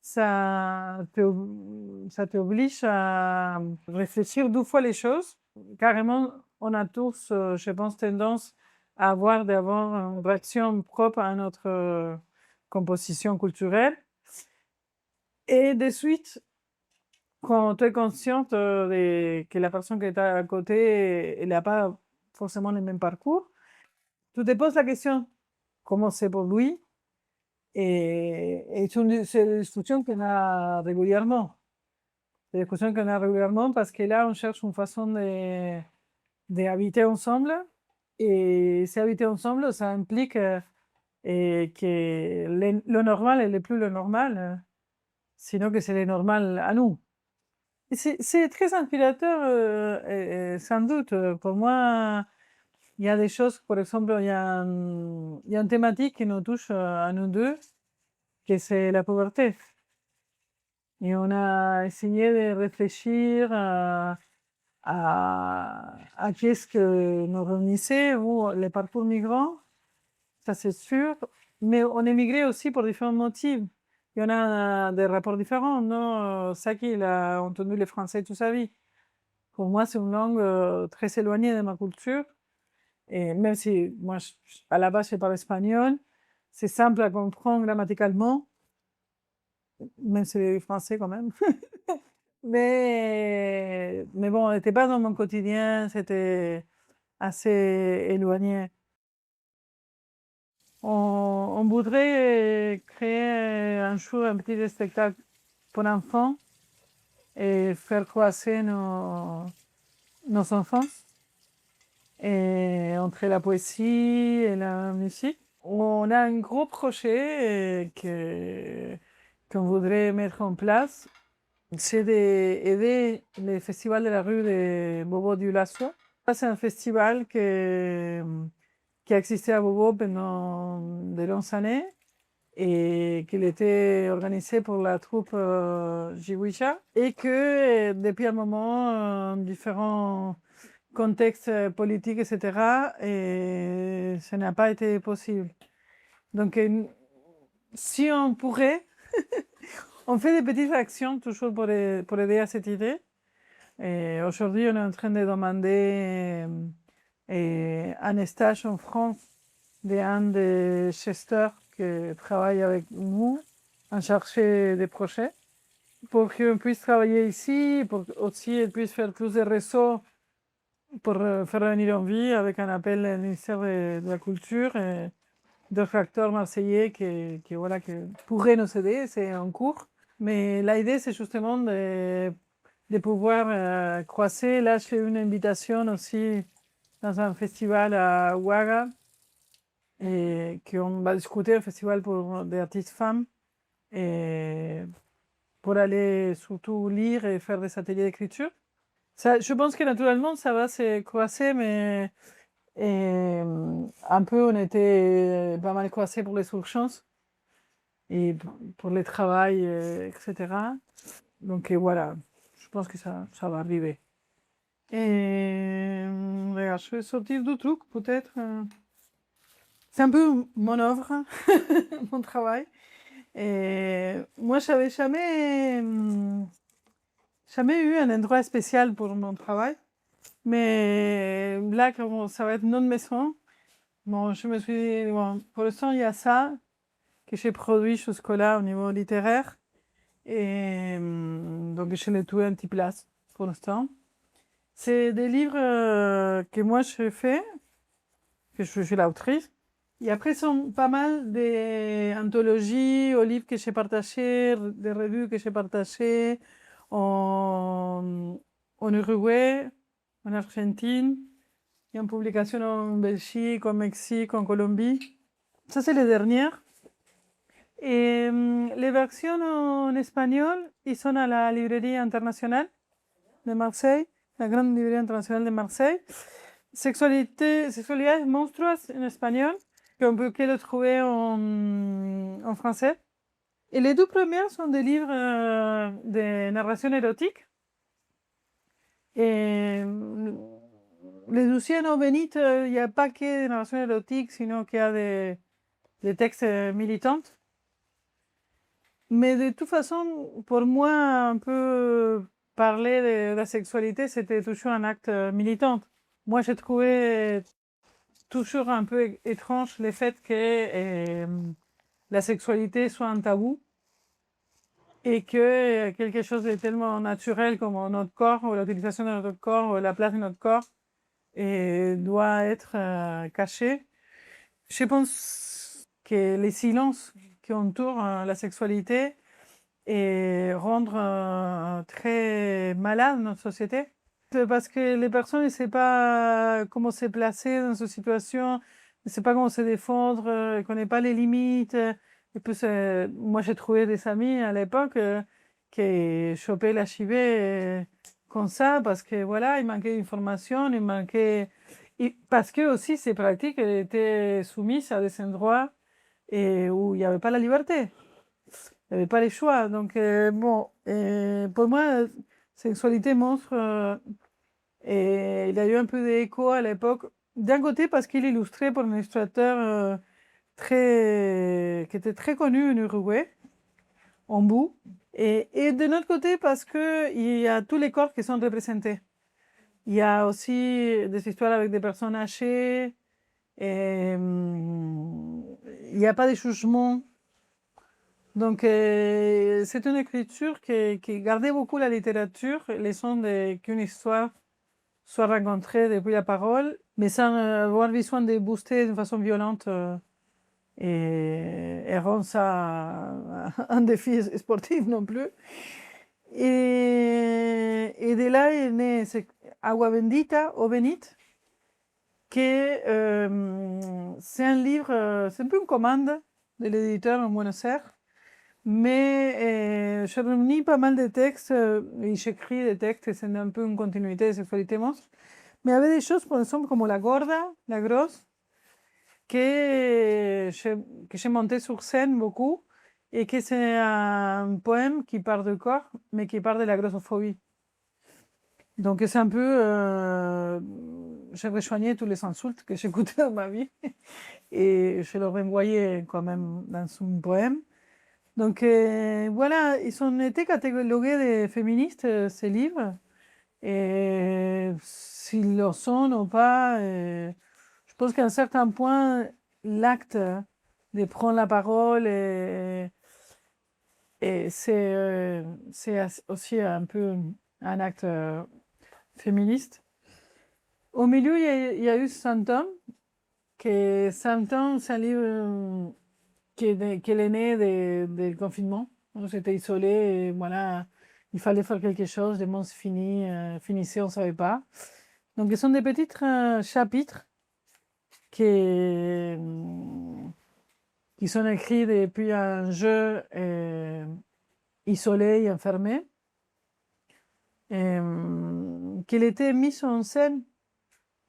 ça t'oblige à réfléchir 2 fois les choses. Carrément, on a tous, je pense, tendance à d'avoir une réaction propre à notre composition culturelle. Et de suite, quand tu es consciente que la personne qui est à côté, elle n'a pas forcément le même parcours, tu te poses la question, comment c'est pour lui? Et c'est des discussions qu'on a régulièrement. Des discussions qu'on a régulièrement parce que là, on cherche une façon d'habiter ensemble. Et si habiter ensemble, ça implique que le normal, elle n'est plus le normal, sinon que c'est le normal à nous. Et c'est très inspirateur, sans doute. Pour moi, il y a des choses, par exemple, il y a une thématique qui nous touche à nous deux, que c'est la pauvreté. Et on a essayé de réfléchir à qu'est-ce que nous réunissait, ou les parcours migrants, ça c'est sûr, mais on est migré aussi pour différents motifs. Il y en a des rapports différents, non? Saki, il a entendu le français toute sa vie. Pour moi, c'est une langue très éloignée de ma culture. Et même si moi, à la base, je parle espagnol, c'est simple à comprendre grammaticalement, même si c'est français quand même. Mais bon, on n'était pas dans mon quotidien, c'était assez éloigné. On voudrait créer un jour un petit spectacle pour enfants et faire croiser nos enfants et entre la poésie et la musique. On a un gros projet qu'on voudrait mettre en place, c'est d'aider le festival de la rue de Bobo Dioulasso. C'est un festival qui a existé à Bobo pendant de longues années et qu'il était organisé pour la troupe Jiwisha et que depuis un moment, différents contexte politique, etc., et ça n'a pas été possible. Donc, si on pourrait, on fait des petites actions toujours pour aider à cette idée. Et aujourd'hui, on est en train de demander un stage en France d'un des gesteurs qui travaille avec nous en chercher des projets pour qu'on puisse travailler ici, pour aussi qu'on puisse faire plus de réseaux pour faire venir en vie avec un appel au ministère de la Culture et d'autres acteurs marseillais qui pourraient nous aider, c'est en cours. Mais l'idée, c'est justement de pouvoir croiser. Là, j'ai une invitation aussi dans un festival à Ouaga et qu'on va discuter, un festival pour des artistes femmes, et pour aller surtout lire et faire des ateliers d'écriture. Ça, je pense que naturellement, ça va se croiser, mais un peu, on était pas mal croisés pour les urgences et pour le travail, etc. Donc voilà, je pense que ça va arriver. Et regarde, je vais sortir du truc, peut-être. C'est un peu mon œuvre, mon travail. Et moi, j'avais jamais eu un endroit spécial pour mon travail. Mais là, comme ça va être notre maison, bon, je me suis dit, bon, pour l'instant, il y a ça que j'ai produit jusque-là au niveau littéraire. Et donc, je l'ai trouvé un petit place pour l'instant. C'est des livres que moi, je fais, que je suis l'autrice. Et après, sont pas mal d'anthologies, aux livres que j'ai partagés, des revues que j'ai partagées en Uruguay, en Argentine, et en publication en Belgique, en Mexique, en Colombie. Ça, c'est les dernières. Et les versions en espagnol, ils sont à la librairie internationale de Marseille, la grande librairie internationale de Marseille. Sexualidades monstrueuses en espagnol, qu'on peut le trouver en français. Et les deux premières sont des livres de narration érotique. Et les deuxièmes en Benite, il n'y a pas que des narrations érotiques, sinon qu'il y a des textes militants. Mais de toute façon, pour moi, un peu parler de la sexualité, c'était toujours un acte militant. Moi, j'ai trouvé toujours un peu étrange le fait que la sexualité soit un tabou et que quelque chose de tellement naturel comme notre corps, ou l'utilisation de notre corps, ou la place de notre corps, doit être caché. Je pense que les silences qui entourent la sexualité rendent très malade notre société. Parce que les personnes ne savent pas comment se placer dans cette situation, ne savent pas comment se défendre, ne connaissent pas les limites. Et puis, moi, j'ai trouvé des amis à l'époque qui chopaient la chivée comme ça parce que voilà, il manquait d'informations, il manquait. Parce que aussi, ces pratiques étaient soumises à des endroits où il n'y avait pas la liberté, il n'y avait pas les choix. Donc, bon, pour moi, sexualité monstre. Et il a eu un peu d'écho à l'époque, d'un côté parce qu'il illustrait pour un illustrateur qui était très connu en Uruguay, Ombu, et de l'autre côté parce qu'il y a tous les corps qui sont représentés. Il y a aussi des histoires avec des personnes âgées, et il n'y a pas de jugement. Donc, c'est une écriture qui gardait beaucoup la littérature, les sons qu'une histoire soit rencontrée depuis la parole, mais sans avoir besoin de booster de façon violente et rend ça un défi sportif non plus. Et de là est né Agua Bendita, Eau Bénite, c'est un livre, c'est un peu une commande de l'éditeur en Buenos Aires, mais je réunis pas mal de textes, et j'écris des textes, c'est un peu une continuité de Sexualité Monstre, mais il y avait des choses, par exemple, comme La Gorda, La Grosse, que j'ai monté sur scène beaucoup, et que c'est un poème qui parle du corps, mais qui parle de la grossophobie. Donc c'est un peu... j'ai rejoigné tous les insultes que j'écoutais dans ma vie, et je les renvoyais quand même dans un poème. Donc voilà, ils ont été catalogués de féministes, ces livres, et s'ils le sont ou pas, je pense qu'à un certain point, l'acte de prendre la parole, et c'est aussi un peu un acte féministe. Au milieu, il y a eu Symptômes, Symptômes, c'est un livre qui est né du confinement. J'étais isolée et voilà, il fallait faire quelque chose, les mois finissaient, on ne savait pas. Donc, ce sont des petits chapitres qui sont écrits depuis un jeu isolé et enfermé, qu'il était mis en scène.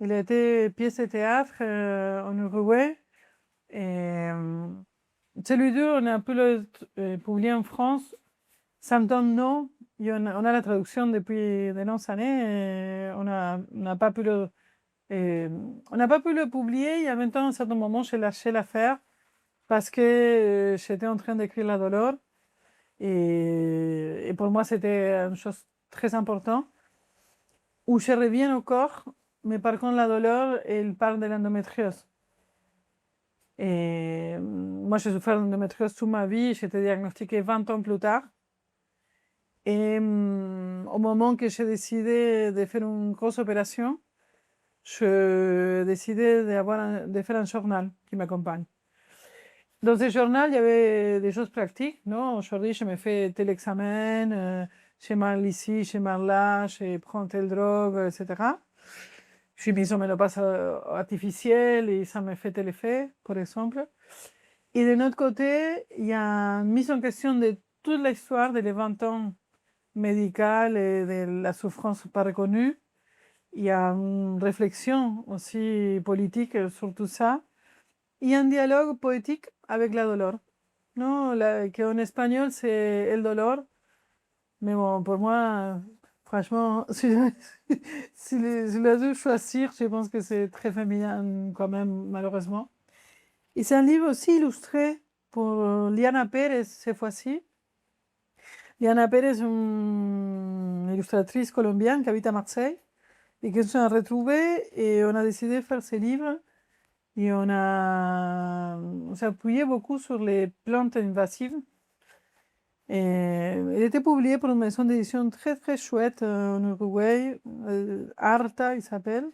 Il a été pièce de théâtre en Uruguay. Et celui d'eux, on a un peu publié en France. Symptômes, non. On a la traduction depuis de longues années. Et on n'a pas pu le publier. Il y a maintenant, à un certain moment, j'ai lâché l'affaire parce que j'étais en train d'écrire La Douleur. Et pour moi, c'était une chose très importante. Où je reviens au corps, mais par contre, La Douleur, elle parle de l'endométriose. Et moi, j'ai souffert d'endométriose toute ma vie. J'ai été diagnostiquée 20 ans plus tard. Et au moment que j'ai décidé de faire une grosse opération, je décidé de faire un journal qui m'accompagne. Dans ce journal, il y avait des choses pratiques. Non? Aujourd'hui, je me fais tel examen, j'ai mal ici, j'ai mal là, je prends telle drogue, etc. Je suis mise en ménopause artificielle et ça me fait tel effet, par exemple. Et de notre côté, il y a une mise en question de toute l'histoire des 20 ans médicale et de la souffrance pas reconnue. Il y a une réflexion aussi politique sur tout ça. Il y a un dialogue poétique avec la douleur. Non, qu'en espagnol, c'est el dolor. Mais bon, pour moi, franchement, si je dois dû choisir, je pense que c'est très féminin quand même, malheureusement. Et c'est un livre aussi illustré pour Liana Pérez, cette fois-ci. Liana Pérez est une illustratrice colombienne qui habite à Marseille et qui s'est retrouvée et on a décidé de faire ce livre. Et on s'est appuyé beaucoup sur les plantes invasives. Et il était publié par une maison d'édition très très chouette en Uruguay, Arta il s'appelle,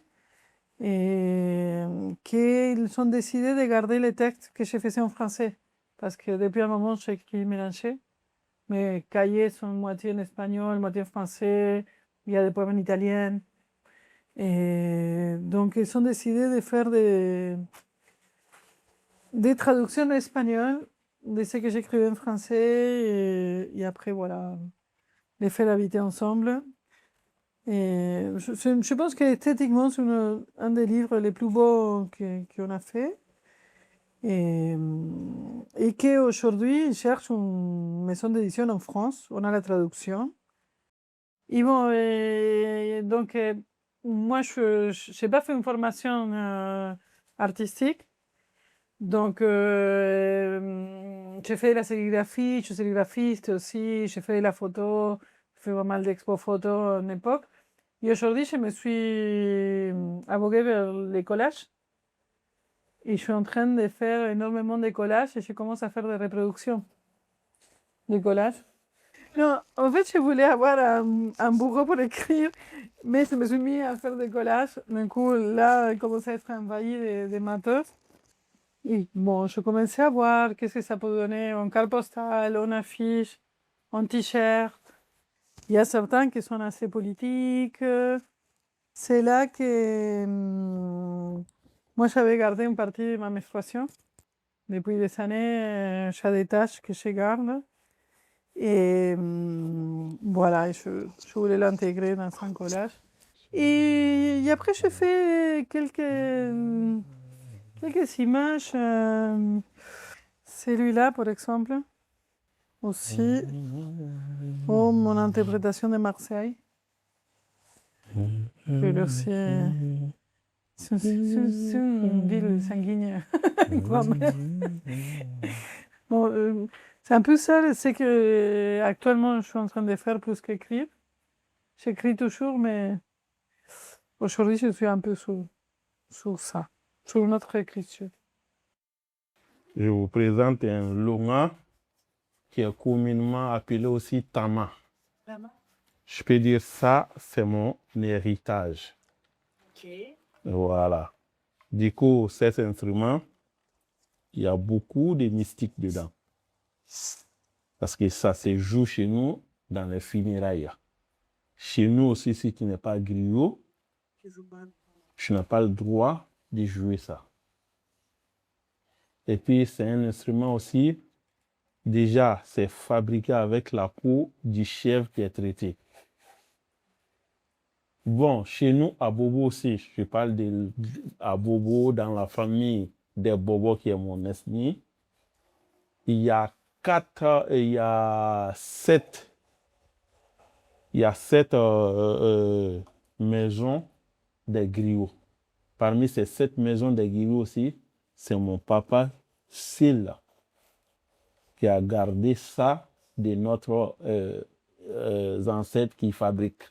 et qu'ils ont décidé de garder les textes que je faisais en français, parce que depuis un moment j'écris mélangé. Mes cahiers sont moitié en espagnol, moitié en français, il y a des poèmes en italien. Et donc ils ont décidé de faire des traductions en espagnol de ce que j'écrivais en français et après voilà, les faire habiter ensemble. Et je pense qu'esthétiquement c'est un des livres les plus beaux qu'on a fait. Et qu'aujourd'hui, ils cherchent une maison d'édition en France. On a la traduction. Et bon, donc, moi, je n'ai pas fait une formation artistique. Donc, j'ai fait la sérigraphie, je suis sérigraphiste aussi, j'ai fait la photo, j'ai fait pas mal d'expos photos à une époque. Et aujourd'hui, je me suis aboguée vers les collages. Et je suis en train de faire énormément de collages et je commence à faire des reproductions de collages. Non, en fait, je voulais avoir un bureau pour écrire, mais je me suis mis à faire des collages. Du coup, là, il commence à être envahi de matos. Et bon, je commençais à voir qu'est-ce que ça peut donner en carte postale, en affiche, en t-shirt. Il y a certains qui sont assez politiques. C'est là que moi, j'avais gardé une partie de ma menstruation. Depuis des années, j'ai des tâches que je garde. Et voilà, je voulais l'intégrer dans un collage. Et après, je fais quelques images. Celui-là, par exemple, aussi. Oh, mon interprétation de Marseille. Que là, c'est une ville sanguine. Quand même. Bon, c'est un peu ça, c'est que actuellement je suis en train de faire plus qu'écrire. J'écris toujours, mais aujourd'hui je suis un peu sur ça, sur notre écriture. Je vous présente un longa qui est communément appelé aussi tama. Je peux dire ça, c'est mon héritage. Ok. Voilà. Du coup, cet instrument, il y a beaucoup de mystique dedans. Parce que ça se joue chez nous dans les funérailles. Chez nous aussi, si tu n'es pas griot, tu n'as pas le droit de jouer ça. Et puis, c'est un instrument aussi, déjà, c'est fabriqué avec la peau du chèvre qui est traité. Bon, chez nous, à Bobo aussi, je parle à Bobo dans la famille des Bobo qui est mon ethnie. Il y a sept maisons des griots. Parmi ces 7 maisons des griots aussi, c'est mon papa Sylla qui a gardé ça de notre ancêtres qui fabriquent.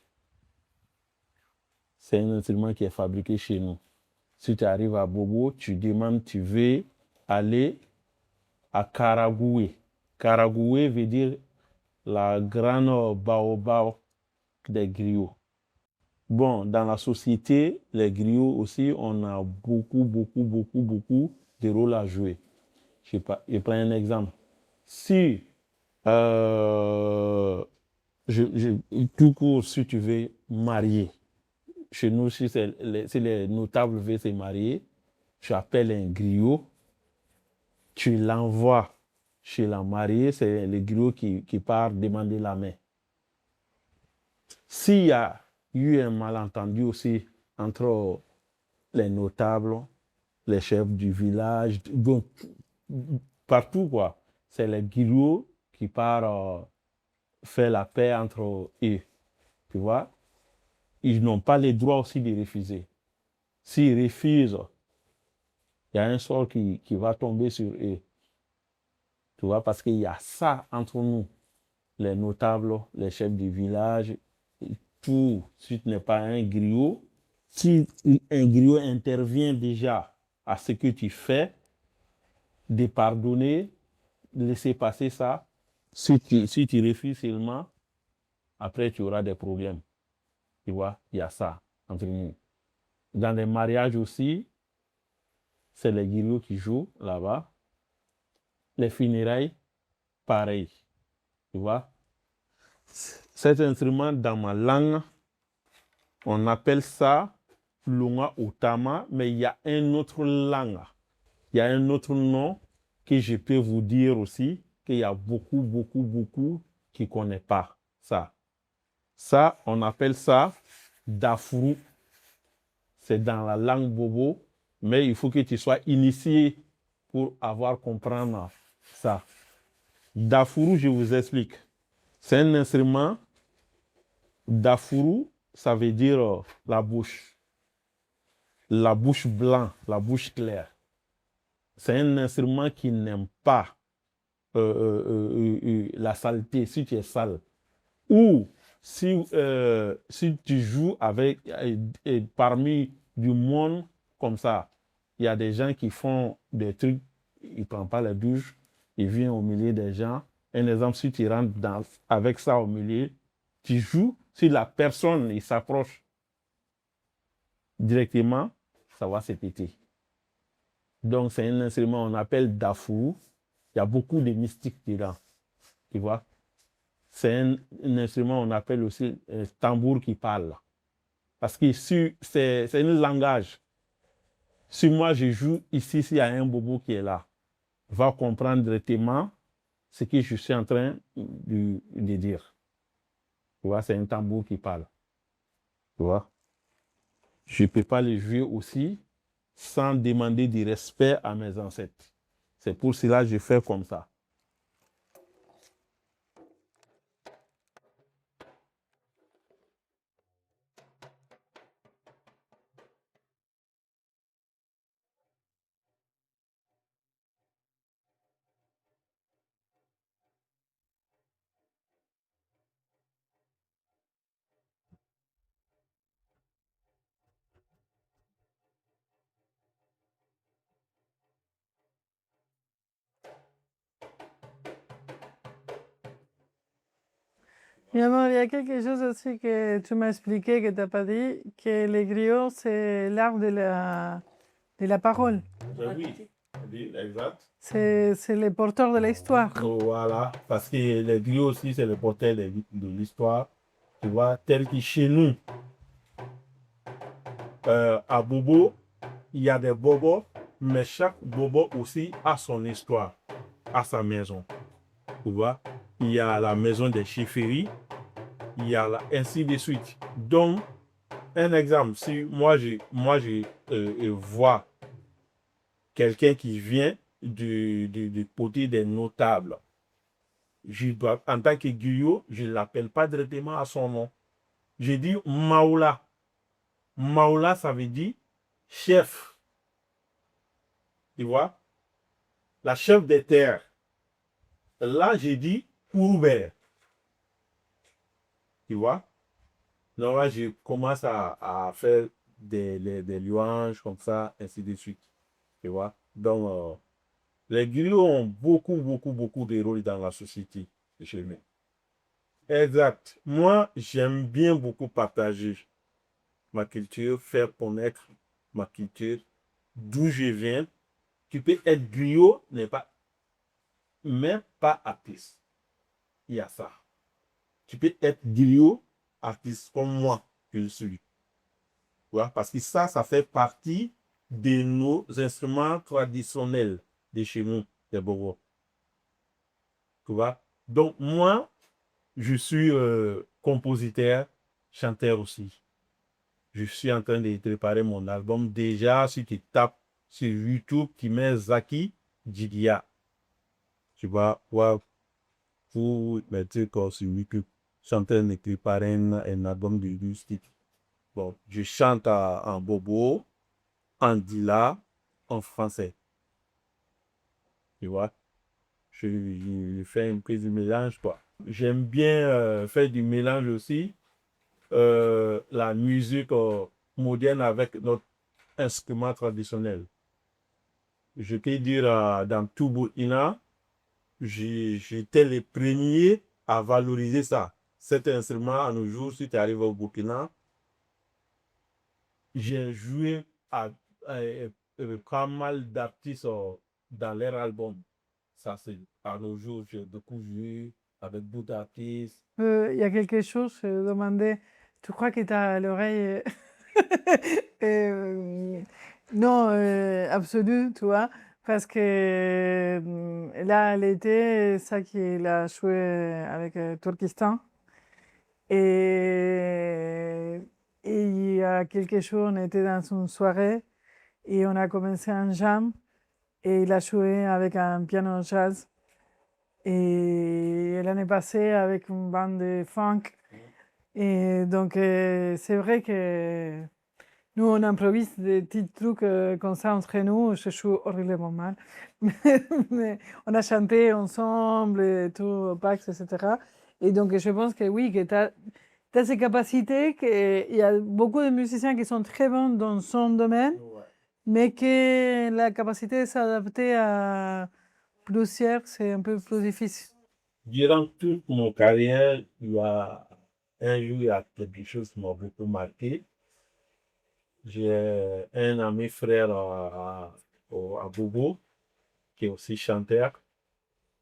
C'est un instrument qui est fabriqué chez nous. Si tu arrives à Bobo, tu demandes, tu veux aller à Karagoué. Karagoué veut dire la grande baobab des griots. Bon, dans la société, les griots aussi, on a beaucoup de rôles à jouer. Je prends un exemple. Si, tout court, si tu veux marier, chez nous, si les notables veulent se marier, tu appelles un griot, tu l'envoies chez la mariée, c'est le griot qui part demander la main. S'il y a eu un malentendu aussi entre les notables, les chefs du village, donc partout quoi, c'est le griot qui part faire la paix entre eux. Tu vois? Ils n'ont pas le droit aussi de refuser. S'ils refusent, il y a un sort qui va tomber sur eux. Tu vois, parce qu'il y a ça entre nous, les notables, les chefs du village, tout. Si tu n'es pas un griot, si un griot intervient déjà à ce que tu fais, de pardonner, de laisser passer ça, si tu refuses seulement, après tu auras des problèmes. Tu vois, il y a ça entre nous. Dans les mariages aussi, c'est les griots qui jouent là-bas. Les funérailles, pareil. Tu vois? Cet instrument, dans ma langue, on appelle ça lunga utama, mais il y a un autre langue. Il y a un autre nom que je peux vous dire aussi, qu'il y a beaucoup qui ne connaissent pas ça. Ça, on appelle ça dafuru. C'est dans la langue bobo, mais il faut que tu sois initié pour comprendre ça. Dafuru, je vous explique. C'est un instrument. Dafuru, ça veut dire la bouche. La bouche blanche, la bouche claire. C'est un instrument qui n'aime pas la saleté, si tu es sale. Ou si tu joues avec parmi du monde comme ça, il y a des gens qui font des trucs, ils ne prennent pas la douche, ils viennent au milieu des gens. Un exemple, si tu rentres avec ça au milieu, tu joues, si la personne il s'approche directement, ça va se péter. Donc, c'est un instrument qu'on appelle dafour. Il y a beaucoup de mystique dedans. Tu vois? C'est un instrument qu'on appelle aussi tambour qui parle. Parce que c'est un langage. Si moi je joue ici, s'il y a un bobo qui est là, va comprendre directement ce que je suis en train de dire. Tu vois, c'est un tambour qui parle. Tu vois? Je ne peux pas le jouer aussi sans demander du respect à mes ancêtres. C'est pour cela que je fais comme ça. Mi amor, il y a quelque chose aussi que tu m'as expliqué, que tu n'as pas dit, que les griots, c'est l'art de la parole. Oui, exact. C'est les porteurs de l'histoire. Voilà, parce que les griots aussi, c'est le portail de l'histoire. Tu vois, tel que chez nous, à Bobo, il y a des bobos, mais chaque bobo aussi a son histoire, a sa maison. Tu vois, il y a la maison des chefferies, il y a ainsi de suite. Donc, un exemple, si moi je vois quelqu'un qui vient du côté des notables, en tant que griot, je ne l'appelle pas directement à son nom. Je dis Maoula. Maoula, ça veut dire chef. Tu vois? La chef des terres. Là, j'ai dit Kouroubert. Tu vois? Donc là, je commence à faire des louanges comme ça, ainsi de suite. Tu vois? Donc, les griots ont beaucoup de rôles dans la société chez nous. Exact. Moi, j'aime bien beaucoup partager ma culture, faire connaître ma culture, d'où je viens. Tu peux être griot, mais pas artiste. Il y a ça. Tu peux être griot, artiste comme moi, que je suis. Voilà, parce que ça fait partie de nos instruments traditionnels de chez nous, des Bobos. Tu vois? Donc, moi, je suis compositeur, chanteur aussi. Je suis en train de préparer mon album. Déjà, si tu tapes sur YouTube, tu mets Zaki Jigia. Tu vas voir tous mes trucs sur YouTube. Je suis en train de préparer un album de style. Bon, je chante en bobo, en dila, en français. Tu vois? Je fais une prise de mélange, quoi. J'aime bien faire du mélange aussi. La musique moderne avec notre instrument traditionnel. Je peux dire dans tout Burkina, j'étais le premier à valoriser ça. Cet instrument, à nos jours, si tu arrives au Burkina, j'ai joué pas mal d'artistes dans leur album. Ça, c'est à nos jours, j'ai beaucoup joué avec beaucoup d'artistes. Il y a quelque chose, je demandais, tu crois que tu as l'oreille non absolue, tu vois, parce que là, l'été, ça qu'il a joué avec Turkestan. Et, et il y a quelque chose, on était dans une soirée et on a commencé un jam et il a joué avec un piano jazz. Et l'année passée avec une bande de funk. Et donc, c'est vrai que nous, on improvise des petits trucs comme ça entre nous. Je joue horriblement mal. Mais on a chanté ensemble, et tout, au Pax, etc. Et donc, je pense que oui, que tu as ces capacités, qu'il y a beaucoup de musiciens qui sont très bons dans son domaine, Ouais. mais que la capacité de s'adapter à plusieurs, c'est un peu plus difficile. Durant toute mon carrière, il y a un jour, il y a quelque chose qui m'a beaucoup marqué. J'ai un ami frère à Bobo, qui est aussi chanteur.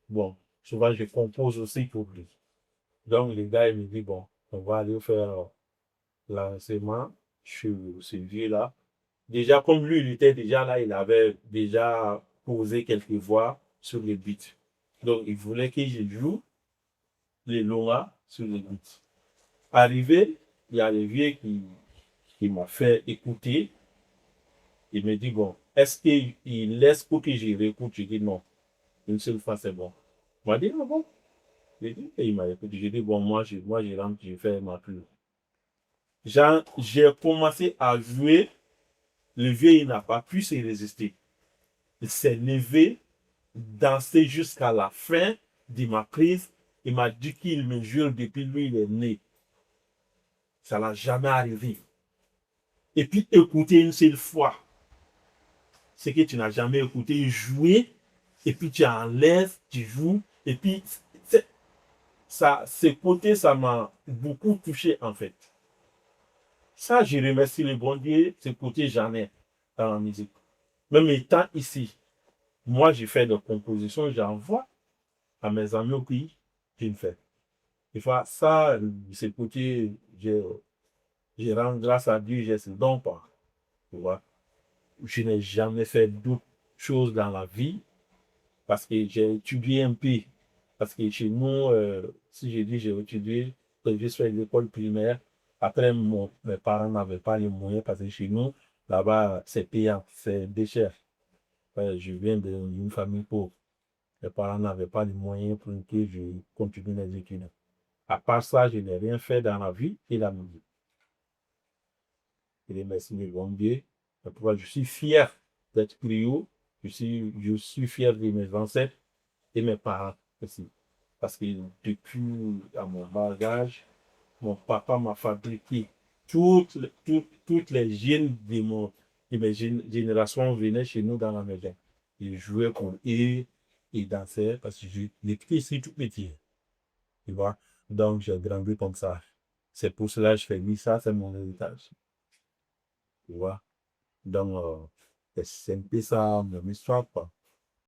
Bon, souvent je compose aussi pour lui. Donc, le gars, il me dit, bon, on va aller faire l'enseignement chez ce vieux-là. Déjà, comme lui, il était déjà là, il avait déjà posé quelques voix sur les beats. Donc, il voulait que je joue les loras sur les beats. Arrivé, il y a le vieux qui m'a fait écouter. Il me dit, bon, est-ce qu'il laisse pour que je réécoute? Je dis non. Une seule fois, c'est bon. Il m'a dit, ah bon? J'ai dit, et il m'a écouté. J'ai dit, bon, moi, je rentre, je fais ma pub. J'ai commencé à jouer. Le vieux, il n'a pas pu se résister. Il s'est levé, dansé jusqu'à la fin de ma prise. Il m'a dit qu'il me jure depuis lui, il est né. Ça n'a jamais arrivé. Et puis, écouter une seule fois ce que tu n'as jamais écouté, jouer, et puis tu enlèves, tu joues, et puis ça, ce côté, ça m'a beaucoup touché en fait. Ça, je remercie le bon Dieu, ce côté j'en ai dans la musique. Même étant ici, moi j'ai fait des compositions, j'envoie à mes amis au pays, je le fais. Des fois, ça, ce côté, je rends grâce à Dieu, j'ai ce don pas. Tu vois. Je n'ai jamais fait d'autres choses dans la vie parce que j'ai étudié un peu. Parce que chez nous, si je dis j'ai étudié, j'ai fait l'école primaire. Après, mes parents n'avaient pas les moyens parce que chez nous, là-bas, c'est payant, c'est cher. Je viens d'une famille pauvre. Mes parents n'avaient pas les moyens pour que je continue les études. À part ça, je n'ai rien fait dans la vie et la musique. Je remercie le bon Dieu. Je suis fier d'être griot. Je suis fier de mes ancêtres et mes parents aussi. Parce que depuis à mon bagage, mon papa m'a fabriqué toutes les jeunes de mes générations venaient chez nous dans la maison. Ils jouaient pour eux, ils dansaient parce que j'étais ici tout petit. Tu vois? Donc j'ai grandi comme ça. C'est pour cela que je fais ça, c'est mon héritage. Tu vois? Donc, c'est un peu ça, mon histoire, quoi.